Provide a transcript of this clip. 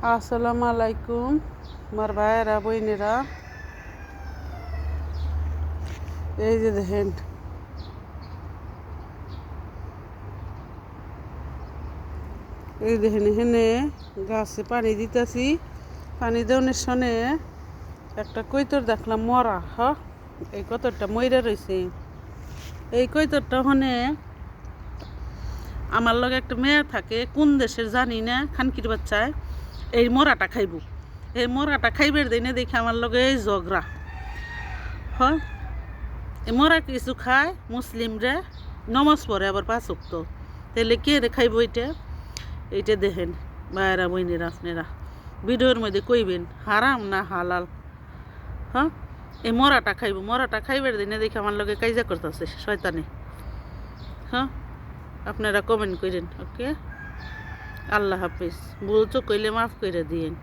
আসসালামু আলাইকুম আমার ভাইয়েরা বোনেরা। এই যে দেখেন এখানে গাছে পানি দিতেছি। পানি দেওয়ার সনে একটা কৈতর দেখলাম মরা। এই কৈতরটা মইরা রয়েছে। এই কৈতরটা হনে আমার লগে একটা মেয়ে থাকে, কোন দেশের জানি না, খানকির বাচ্চায় এই মরাটা খাইব। এই মরাটা খাইবার দিনে দেখে আমার লগে এই ঝগড়া। এই মরা কিছু খায় মুসলিমরা, নমাজ পড়ে আবার 5 ওয়াক্ত। তাহলে কে রে খাইব? এইটা দেখেন ভাইয়েরা বোনেরা, আপনারা ভিডিওর মধ্যে কইবেন হারাম না হালাল। এই মরাটা খাইব। মরাটা খাইবার দিনে দেখে আমার লগে কাইজা করতেছে শয়তানে। আপনারা কমেন্ট করেন। ওকে, আল্লাহ হাফিজ। ভুল তো কইলে মাফ করে দিয়েন।